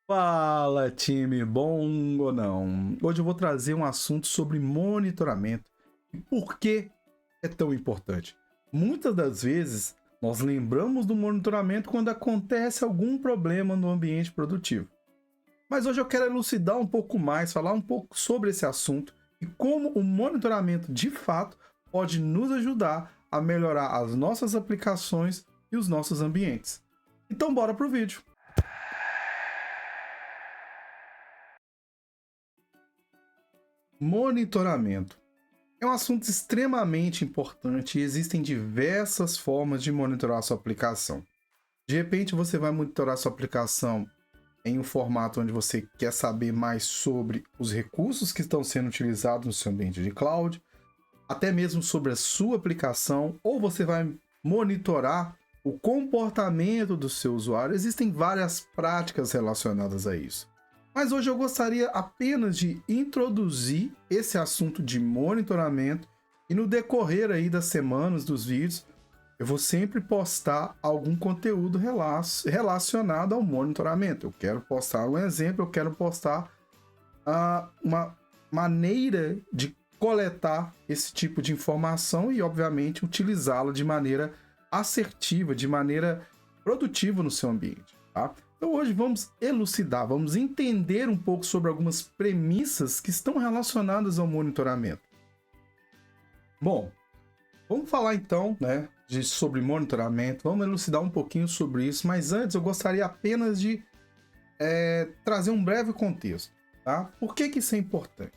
Fala, time, bom ou não? Hoje eu vou trazer um assunto sobre monitoramento e por que é tão importante. Muitas das vezes nós lembramos do monitoramento quando acontece algum problema no ambiente produtivo. Mas hoje eu quero elucidar um pouco mais, falar um pouco sobre esse assunto e como o monitoramento de fato pode nos ajudar a melhorar as nossas aplicações e os nossos ambientes. Então bora pro vídeo. Monitoramento é um assunto extremamente importante e existem diversas formas de monitorar sua aplicação. De repente, você vai monitorar sua aplicação em um formato onde você quer saber mais sobre os recursos que estão sendo utilizados no seu ambiente de cloud, até mesmo sobre a sua aplicação, ou você vai monitorar o comportamento do seu usuário. Existem várias práticas relacionadas a isso. Mas hoje eu gostaria apenas de introduzir esse assunto de monitoramento e no decorrer aí das semanas dos vídeos, eu vou sempre postar algum conteúdo relacionado ao monitoramento. Eu quero postar um exemplo, eu quero postar uma maneira de coletar esse tipo de informação e, obviamente, utilizá-la de maneira assertiva, de maneira produtiva no seu ambiente, tá? Então hoje vamos elucidar, vamos entender um pouco sobre algumas premissas que estão relacionadas ao monitoramento. Bom, vamos falar então, né, sobre monitoramento, vamos elucidar um pouquinho sobre isso, mas antes eu gostaria apenas de trazer um breve contexto, tá? Por que isso é importante?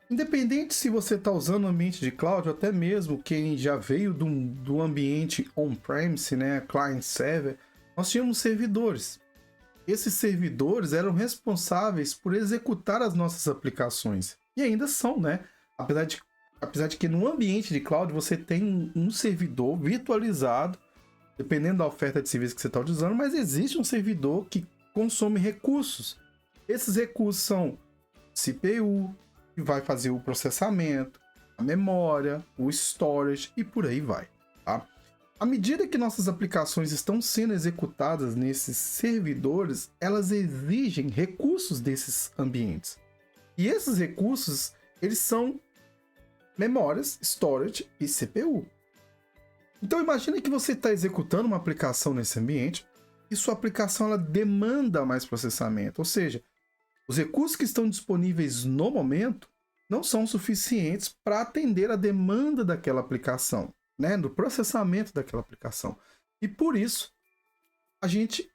Independente se você está usando o ambiente de cloud, ou até mesmo quem já veio do ambiente on-premise, né, client-server, nós tínhamos servidores. Esses servidores eram responsáveis por executar as nossas aplicações. E ainda são, né? Apesar de que no ambiente de cloud você tem um servidor virtualizado, dependendo da oferta de serviço que você está utilizando, mas existe um servidor que consome recursos. Esses recursos são CPU, que vai fazer o processamento, a memória, o storage e por aí vai, tá? À medida que nossas aplicações estão sendo executadas nesses servidores, elas exigem recursos desses ambientes. E esses recursos, eles são memórias, storage e CPU. Então imagine que você está executando uma aplicação nesse ambiente e sua aplicação ela demanda mais processamento, ou seja, os recursos que estão disponíveis no momento não são suficientes para atender a demanda daquela aplicação, né, do processamento daquela aplicação. E por isso, a gente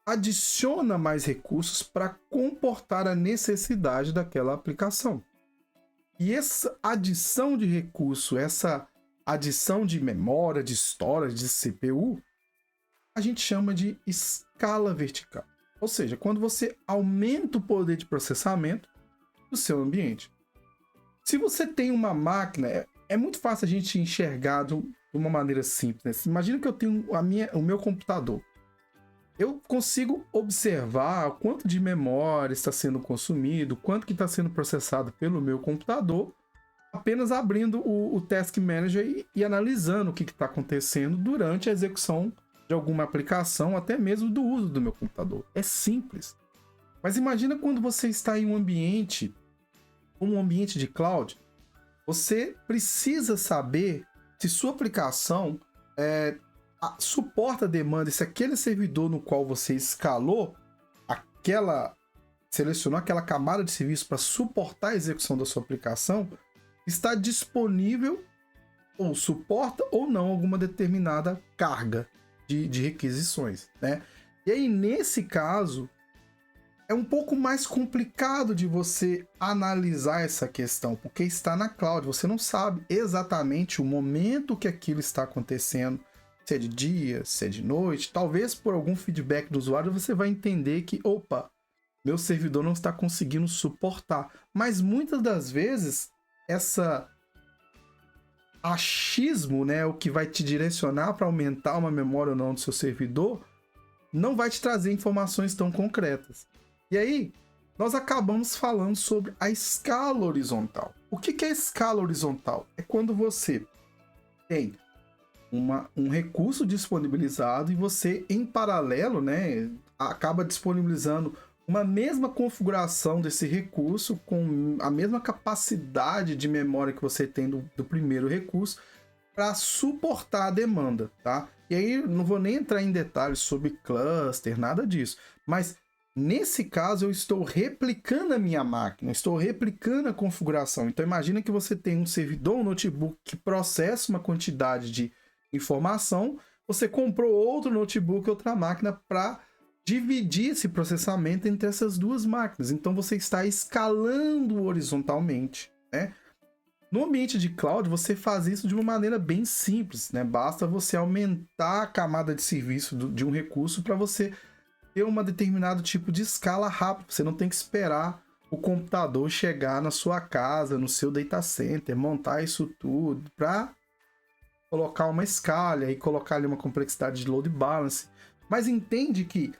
adiciona mais recursos para comportar a necessidade daquela aplicação. E essa adição de recurso, essa adição de memória, de storage, de CPU, a gente chama de escala vertical. Ou seja, quando você aumenta o poder de processamento do seu ambiente. Se você tem uma máquina, é muito fácil a gente enxergar de uma maneira simples, né? Imagina que eu tenho o meu computador. Eu consigo observar o quanto de memória está sendo consumido, quanto que está sendo processado pelo meu computador, apenas abrindo o Task Manager e analisando o que está acontecendo durante a execução de alguma aplicação, até mesmo do uso do meu computador. É simples. Mas imagina quando você está em um ambiente, como um ambiente de cloud, você precisa saber se sua aplicação suporta a demanda, se aquele servidor no qual você escalou, selecionou aquela camada de serviço para suportar a execução da sua aplicação, está disponível ou suporta ou não alguma determinada carga de requisições, né? E aí, nesse caso, é um pouco mais complicado de você analisar essa questão, porque está na cloud, você não sabe exatamente o momento que aquilo está acontecendo, se é de dia, se é de noite. Talvez por algum feedback do usuário você vai entender que, opa, meu servidor não está conseguindo suportar. Mas muitas das vezes, essa achismo, né, o que vai te direcionar para aumentar uma memória ou não do seu servidor, não vai te trazer informações tão concretas. E aí, nós acabamos falando sobre a escala horizontal. O que é a escala horizontal? É quando você tem um recurso disponibilizado e você, em paralelo, né, acaba disponibilizando uma mesma configuração desse recurso, com a mesma capacidade de memória que você tem do primeiro recurso, para suportar a demanda, tá? E aí não vou nem entrar em detalhes sobre cluster, nada disso, mas nesse caso eu estou replicando a minha máquina, estou replicando a configuração. Então imagina que você tem um servidor, um notebook que processa uma quantidade de informação, você comprou outro notebook, outra máquina para dividir esse processamento entre essas duas máquinas. Então você está escalando horizontalmente, né? No ambiente de cloud, você faz isso de uma maneira bem simples, né? Basta você aumentar a camada de serviço de um recurso para você ter um determinado tipo de escala rápida. Você não tem que esperar o computador chegar na sua casa, no seu data center, montar isso tudo para colocar uma escala e colocar ali uma complexidade de load balance. Mas entende que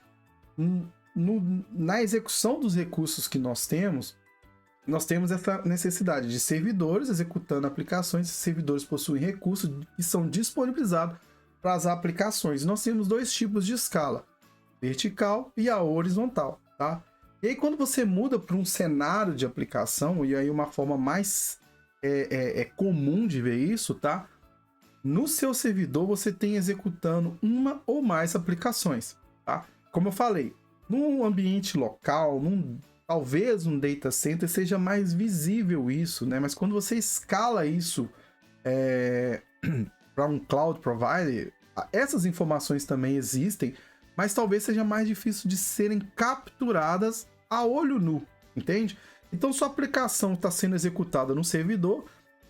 na execução dos recursos que nós temos essa necessidade de servidores executando aplicações. Esses servidores possuem recursos que são disponibilizados para as aplicações. Nós temos dois tipos de escala, vertical e a horizontal, tá? E aí quando você muda para um cenário de aplicação, e aí uma forma mais comum de ver isso, tá? No seu servidor você tem executando uma ou mais aplicações, tá? Como eu falei, num ambiente local, talvez um data center seja mais visível isso, né? Mas quando você escala isso para um cloud provider, essas informações também existem, mas talvez seja mais difícil de serem capturadas a olho nu, entende? Então sua aplicação está sendo executada no servidor,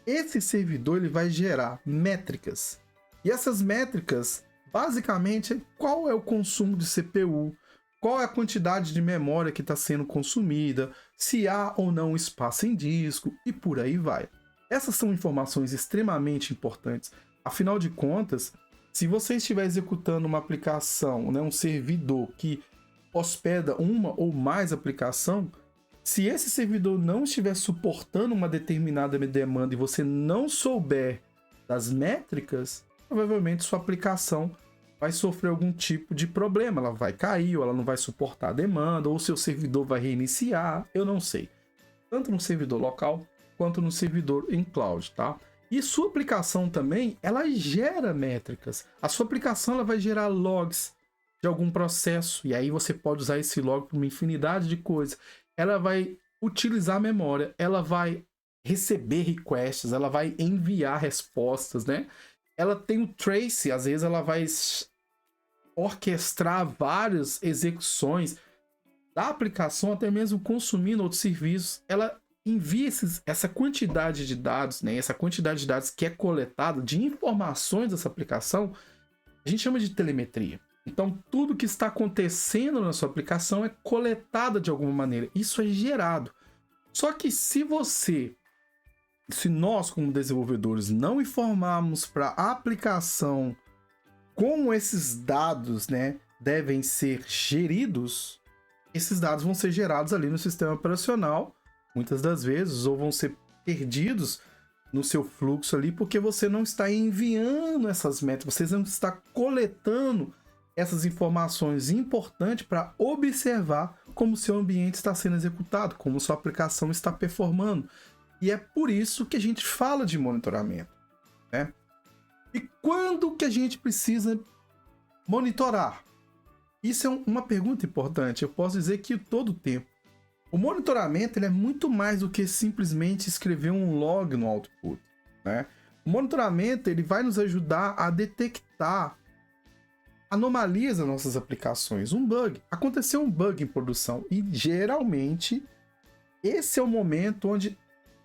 esse servidor ele vai gerar métricas. E essas métricas, basicamente, qual é o consumo de CPU, qual é a quantidade de memória que está sendo consumida, se há ou não espaço em disco e por aí vai. Essas são informações extremamente importantes. Afinal de contas, se você estiver executando uma aplicação, né, um servidor que hospeda uma ou mais aplicação, se esse servidor não estiver suportando uma determinada demanda e você não souber das métricas, provavelmente sua aplicação vai sofrer algum tipo de problema, ela vai cair, ou ela não vai suportar a demanda, ou seu servidor vai reiniciar, eu não sei. Tanto no servidor local, quanto no servidor em cloud, tá? E sua aplicação também, ela gera métricas. A sua aplicação ela vai gerar logs de algum processo, e aí você pode usar esse log para uma infinidade de coisas. Ela vai utilizar a memória, ela vai receber requests, ela vai enviar respostas, né? Ela tem o trace, às vezes ela vai orquestrar várias execuções da aplicação, até mesmo consumindo outros serviços. Ela envia essa quantidade de dados, né? Essa quantidade de dados que é coletada, de informações dessa aplicação, a gente chama de telemetria. Então, tudo que está acontecendo na sua aplicação é coletado de alguma maneira. Isso é gerado. Só que se nós, como desenvolvedores, não informarmos para a aplicação como esses dados, né, devem ser geridos, esses dados vão ser gerados ali no sistema operacional, muitas das vezes, ou vão ser perdidos no seu fluxo ali, porque você não está enviando essas métricas, você não está coletando essas informações importantes para observar como seu ambiente está sendo executado, como sua aplicação está performando. E é por isso que a gente fala de monitoramento, né? E quando que a gente precisa monitorar? Isso é uma pergunta importante. Eu posso dizer que todo o tempo. O monitoramento ele é muito mais do que simplesmente escrever um log no output, né? O monitoramento ele vai nos ajudar a detectar anomalias das nossas aplicações. Um bug. Aconteceu um bug em produção e geralmente esse é o momento onde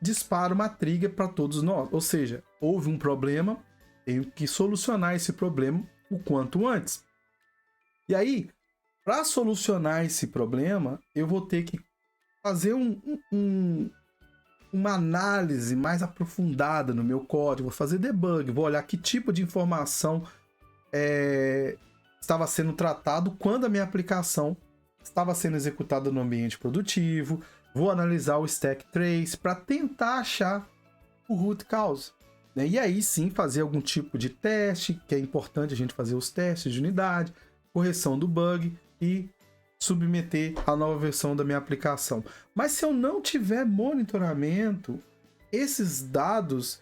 dispara uma trigger para todos nós. Ou seja, houve um problema, tenho que solucionar esse problema o quanto antes. E aí, para solucionar esse problema, eu vou ter que fazer uma análise mais aprofundada no meu código, vou fazer debug, vou olhar que tipo de informação estava sendo tratado quando a minha aplicação estava sendo executada no ambiente produtivo, vou analisar o stack trace para tentar achar o root cause, né? E aí sim fazer algum tipo de teste, que é importante a gente fazer os testes de unidade, correção do bug e submeter a nova versão da minha aplicação. Mas se eu não tiver monitoramento, esses dados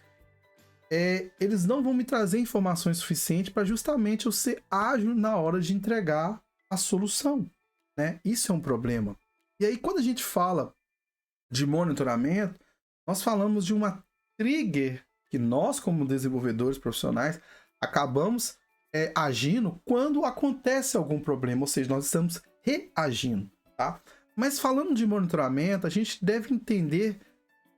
eles não vão me trazer informações suficientes para justamente eu ser ágil na hora de entregar a solução, né? Isso é um problema. E aí, quando a gente fala de monitoramento, nós falamos de uma trigger que nós, como desenvolvedores profissionais, acabamos agindo quando acontece algum problema, ou seja, nós estamos reagindo, tá? Mas falando de monitoramento, a gente deve entender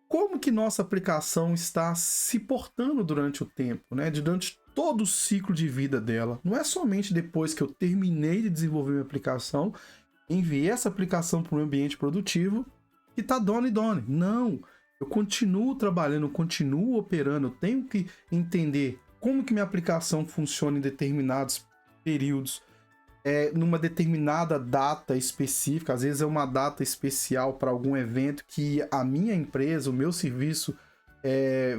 como que nossa aplicação está se portando durante o tempo, né? Durante todo o ciclo de vida dela. Não é somente depois que eu terminei de desenvolver minha aplicação, enviei essa aplicação para o meu ambiente produtivo e tá done. Não, eu continuo trabalhando, eu continuo operando, eu tenho que entender como que minha aplicação funciona em determinados períodos, numa determinada data específica, às vezes é uma data especial para algum evento que a minha empresa, o meu serviço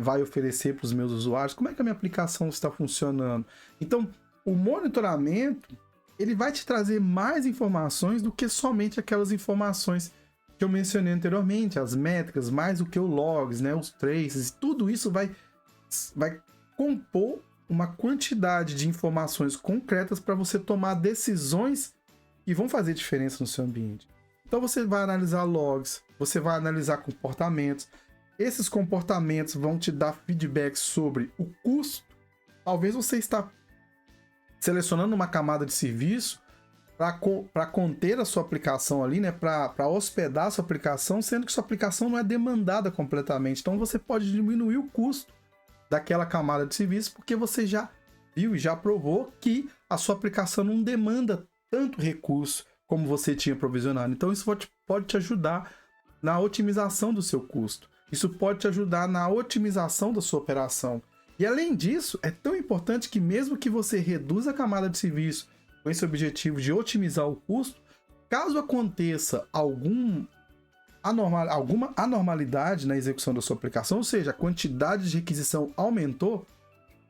vai oferecer para os meus usuários. Como é que a minha aplicação está funcionando? Então, o monitoramento, ele vai te trazer mais informações do que somente aquelas informações que eu mencionei anteriormente, as métricas, mais do que o logs, né, os traces, tudo isso vai compor uma quantidade de informações concretas para você tomar decisões que vão fazer diferença no seu ambiente. Então você vai analisar logs, você vai analisar comportamentos. Esses comportamentos vão te dar feedback sobre o custo. Talvez você está selecionando uma camada de serviço para conter a sua aplicação ali, né? Para hospedar a sua aplicação, sendo que sua aplicação não é demandada completamente. Então você pode diminuir o custo daquela camada de serviço, porque você já viu e já provou que a sua aplicação não demanda tanto recurso como você tinha provisionado. Então isso pode te ajudar na otimização do seu custo. Isso pode te ajudar na otimização da sua operação. E além disso, é tão importante que mesmo que você reduza a camada de serviço com esse objetivo de otimizar o custo, caso aconteça alguma anormalidade na execução da sua aplicação, ou seja, a quantidade de requisição aumentou,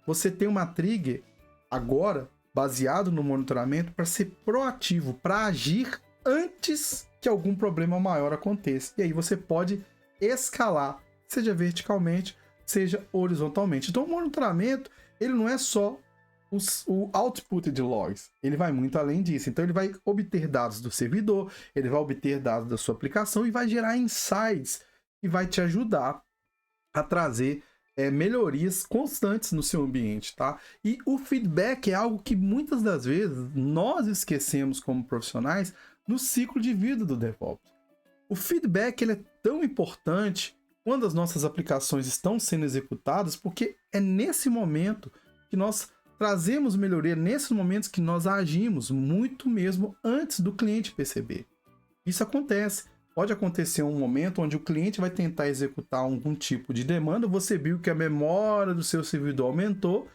você tem uma trigger agora, baseado no monitoramento, para ser proativo, para agir antes que algum problema maior aconteça. E aí você pode escalar, seja verticalmente, seja horizontalmente. Então o monitoramento, ele não é só o output de logs, ele vai muito além disso. Então ele vai obter dados do servidor, ele vai obter dados da sua aplicação e vai gerar insights que vai te ajudar a trazer melhorias constantes no seu ambiente, tá? E o feedback é algo que muitas das vezes nós esquecemos como profissionais no ciclo de vida do DevOps. O feedback, ele é tão importante quando as nossas aplicações estão sendo executadas, porque é nesse momento que nós trazemos melhoria, nesses momentos que nós agimos, muito mesmo antes do cliente perceber. Isso acontece. Pode acontecer um momento onde o cliente vai tentar executar algum tipo de demanda, você viu que a memória do seu servidor aumentou,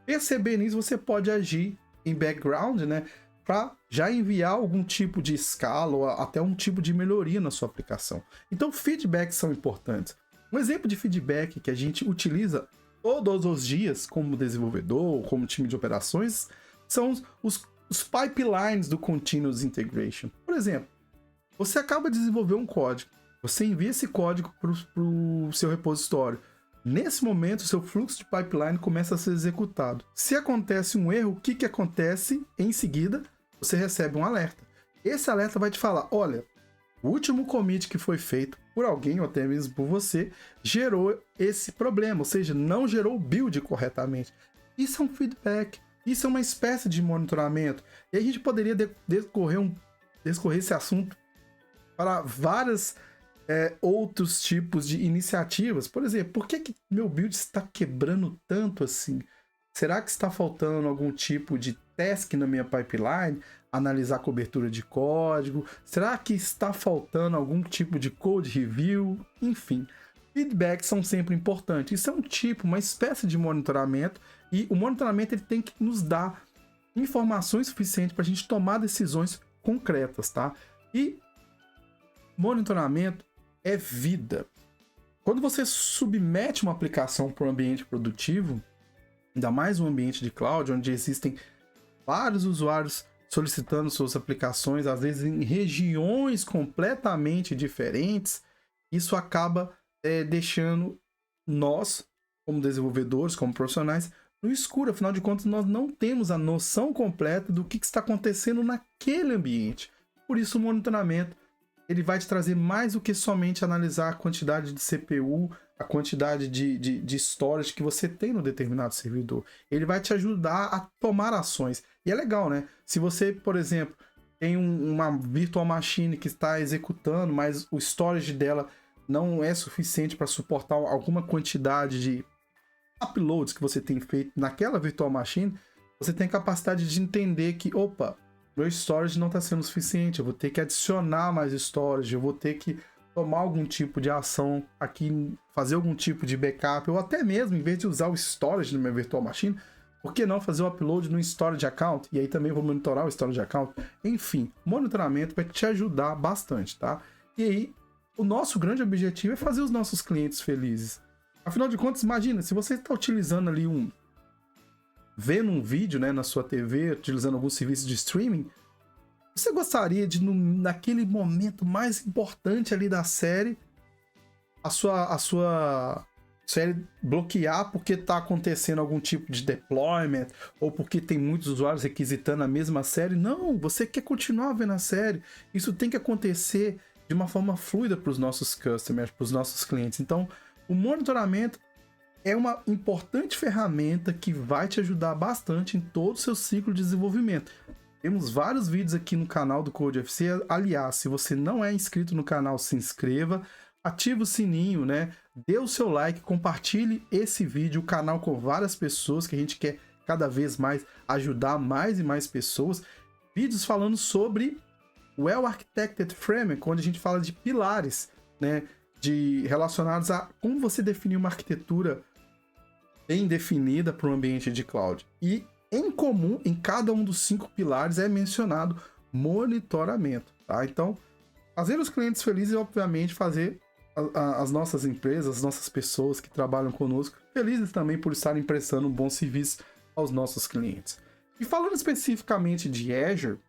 perceber nisso você pode agir em background, né, para já enviar algum tipo de escala ou até um tipo de melhoria na sua aplicação. Então, feedbacks são importantes. Um exemplo de feedback que a gente utiliza todos os dias como desenvolvedor, como time de operações, são os pipelines do Continuous Integration. Por exemplo, você acaba de desenvolver um código, você envia esse código para o seu repositório. Nesse momento, o seu fluxo de pipeline começa a ser executado. Se acontece um erro, o que acontece em seguida? Você recebe um alerta. Esse alerta vai te falar, olha, o último commit que foi feito por alguém, ou até mesmo por você, gerou esse problema, ou seja, não gerou o build corretamente. Isso é um feedback, isso é uma espécie de monitoramento. E a gente poderia descorrer esse assunto para vários outros tipos de iniciativas. Por exemplo, por que meu build está quebrando tanto assim? Será que está faltando algum tipo de task na minha pipeline? Analisar a cobertura de código? Será que está faltando algum tipo de code review? Enfim, feedbacks são sempre importantes. Isso é um tipo, uma espécie de monitoramento, e o monitoramento ele tem que nos dar informações suficientes para a gente tomar decisões concretas, tá? E monitoramento é vida. Quando você submete uma aplicação para um ambiente produtivo, ainda mais um ambiente de cloud, onde existem vários usuários solicitando suas aplicações, às vezes em regiões completamente diferentes, isso acaba deixando nós, como desenvolvedores, como profissionais, no escuro. Afinal de contas, nós não temos a noção completa do que está acontecendo naquele ambiente. Por isso, o monitoramento ele vai te trazer mais do que somente analisar a quantidade de CPU, a quantidade de storage que você tem no determinado servidor. Ele vai te ajudar a tomar ações. E é legal, né? Se você, por exemplo, tem uma virtual machine que está executando, mas o storage dela não é suficiente para suportar alguma quantidade de uploads que você tem feito naquela virtual machine, você tem capacidade de entender que, opa, meu storage não está sendo suficiente, eu vou ter que adicionar mais storage, eu vou ter que tomar algum tipo de ação aqui, fazer algum tipo de backup, ou até mesmo, em vez de usar o storage no meu virtual machine, por que não fazer o upload no storage account? E aí também vou monitorar o storage account. Enfim, monitoramento vai te ajudar bastante, tá? E aí, o nosso grande objetivo é fazer os nossos clientes felizes. Afinal de contas, imagina, se você está utilizando ali vendo um vídeo, né, na sua TV, utilizando algum serviço de streaming, você gostaria de, naquele momento mais importante ali da série, a sua série bloquear porque está acontecendo algum tipo de deployment, ou porque tem muitos usuários requisitando a mesma série? Não, você quer continuar vendo a série. Isso tem que acontecer de uma forma fluida para os nossos customers, para os nossos clientes. Então, o monitoramento é uma importante ferramenta que vai te ajudar bastante em todo o seu ciclo de desenvolvimento. Temos vários vídeos aqui no canal do Code FC. Aliás, se você não é inscrito no canal, se inscreva, ative o sininho, né? Dê o seu like, compartilhe esse vídeo, o canal com várias pessoas, que a gente quer cada vez mais ajudar mais e mais pessoas. Vídeos falando sobre Well Architected Framework, onde a gente fala de pilares, né? Relacionados a como você definir uma arquitetura bem definida para um ambiente de cloud. E em comum, em cada um dos 5 pilares é mencionado monitoramento, tá? Então, fazer os clientes felizes é, obviamente, fazer as nossas empresas, as nossas pessoas que trabalham conosco felizes também por estarem prestando um bom serviço aos nossos clientes. E falando especificamente de Azure,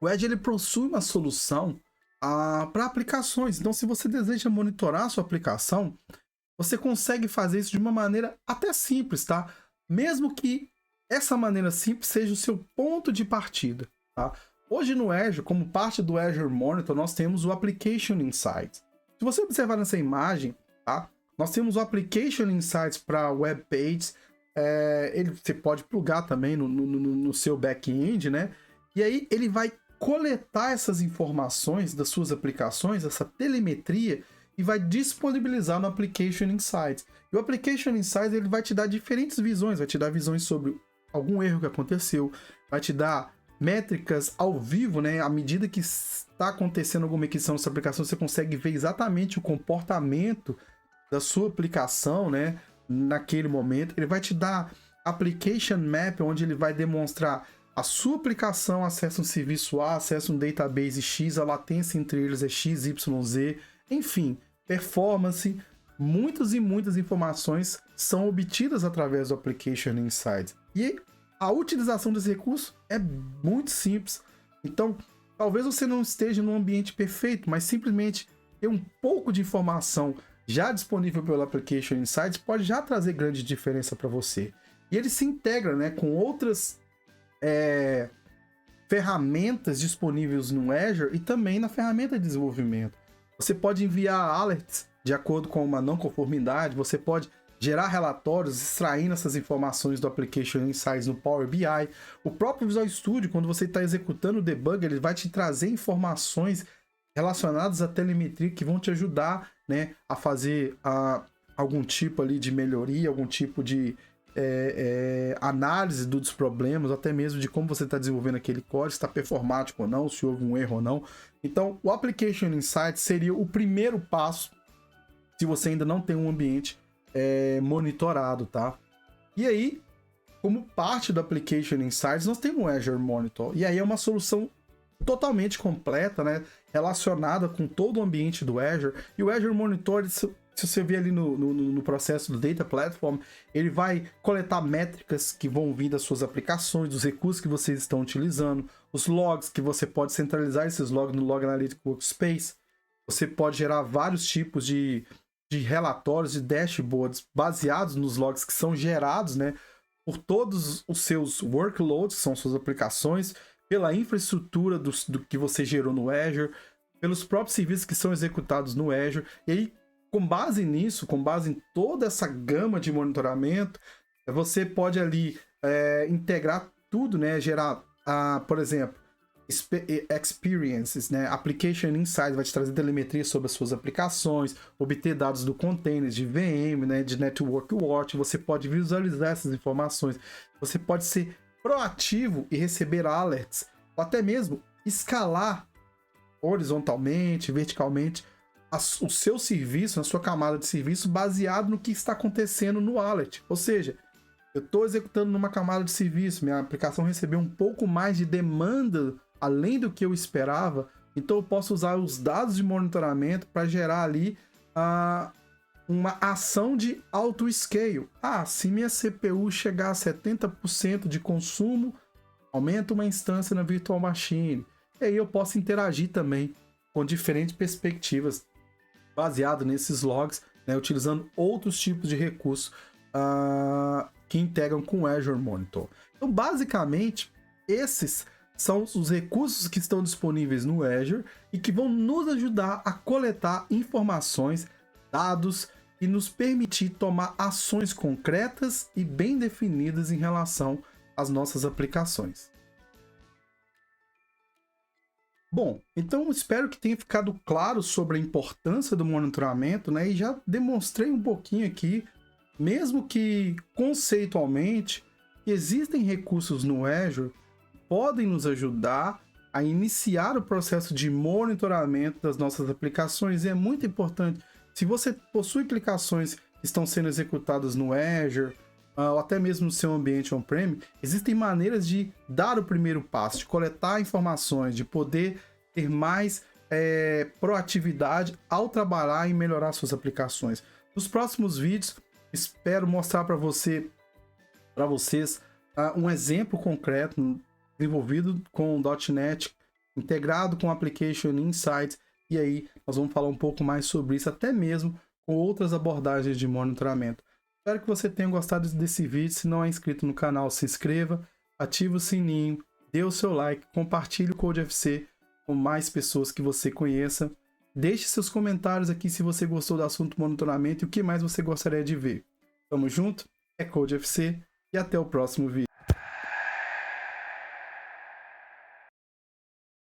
o Azure ele possui uma solução para aplicações. Então, se você deseja monitorar a sua aplicação, você consegue fazer isso de uma maneira até simples, tá? Mesmo que essa maneira simples seja o seu ponto de partida, tá? Hoje no Azure, como parte do Azure Monitor, nós temos o Application Insights. Se você observar nessa imagem, tá? Nós temos o Application Insights para Web Pages. Você pode plugar também no seu back-end, né? E aí ele vai coletar essas informações das suas aplicações, essa telemetria, e vai disponibilizar no Application Insights. E o Application Insights ele vai te dar diferentes visões, vai te dar visões sobre algum erro que aconteceu, vai te dar métricas ao vivo, né? À medida que está acontecendo alguma requisição nessa aplicação, você consegue ver exatamente o comportamento da sua aplicação, né? Naquele momento. Ele vai te dar Application Map, onde ele vai demonstrar a sua aplicação acessa um serviço A, acessa um database X, a latência entre eles é XYZ, enfim, performance, muitas e muitas informações são obtidas através do Application Insights. E a utilização desse recurso é muito simples. Então, talvez você não esteja num ambiente perfeito, mas simplesmente ter um pouco de informação já disponível pelo Application Insights pode já trazer grande diferença para você. E ele se integra, né, com outras ferramentas disponíveis no Azure e também na ferramenta de desenvolvimento. Você pode enviar alerts de acordo com uma não conformidade, você pode gerar relatórios extraindo essas informações do Application Insights no Power BI. O próprio Visual Studio, quando você está executando o debug, ele vai te trazer informações relacionadas à telemetria que vão te ajudar, né, a fazer algum tipo ali de melhoria, algum tipo de análise dos problemas, até mesmo de como você está desenvolvendo aquele código, se está performático ou não, se houve um erro ou não. Então, o Application Insights seria o primeiro passo se você ainda não tem um ambiente monitorado, tá? E aí, como parte do Application Insights, nós temos o Azure Monitor. E aí é uma solução totalmente completa, né? Relacionada com todo o ambiente do Azure. E o Azure Monitor, se se você ver ali no processo do Data Platform, ele vai coletar métricas que vão vir das suas aplicações, dos recursos que vocês estão utilizando, os logs que você pode centralizar esses logs no Log Analytics Workspace. Você pode gerar vários tipos de relatórios, de dashboards baseados nos logs que são gerados, né, por todos os seus workloads, que são suas aplicações, pela infraestrutura do que você gerou no Azure, pelos próprios serviços que são executados no Azure. E aí, com base nisso, com base em toda essa gama de monitoramento, você pode ali integrar tudo, né, gerar, por exemplo, experiences, né? Application Insights vai te trazer telemetria sobre as suas aplicações, obter dados do containers, de VM, né? De Network Watch. Você pode visualizar essas informações. Você pode ser proativo e receber alerts, ou até mesmo escalar horizontalmente, verticalmente, o seu serviço, a sua camada de serviço, baseado no que está acontecendo no alert. Ou seja, eu estou executando numa camada de serviço, minha aplicação recebeu um pouco mais de demanda além do que eu esperava, então eu posso usar os dados de monitoramento para gerar ali uma ação de auto-scale. Se minha CPU chegar a 70% de consumo, aumenta uma instância na Virtual Machine. E aí eu posso interagir também com diferentes perspectivas baseado nesses logs, né, utilizando outros tipos de recursos que integram com o Azure Monitor. Então, basicamente, esses são os recursos que estão disponíveis no Azure e que vão nos ajudar a coletar informações, dados e nos permitir tomar ações concretas e bem definidas em relação às nossas aplicações. Bom, então espero que tenha ficado claro sobre a importância do monitoramento, né? E já demonstrei um pouquinho aqui, mesmo que conceitualmente, existem recursos no Azure que podem nos ajudar a iniciar o processo de monitoramento das nossas aplicações. E é muito importante, se você possui aplicações que estão sendo executadas no Azure, ou até mesmo no seu ambiente on-prem, existem maneiras de dar o primeiro passo, de coletar informações, de poder ter mais proatividade ao trabalhar e melhorar suas aplicações. Nos próximos vídeos, espero mostrar para vocês um exemplo concreto desenvolvido com .NET, integrado com Application Insights, e aí nós vamos falar um pouco mais sobre isso, até mesmo com outras abordagens de monitoramento. Espero que você tenha gostado desse vídeo. Se não é inscrito no canal, se inscreva, ative o sininho, dê o seu like, compartilhe o Code FC com mais pessoas que você conheça. Deixe seus comentários aqui se você gostou do assunto monitoramento e o que mais você gostaria de ver. Tamo junto, é Code FC e até o próximo vídeo.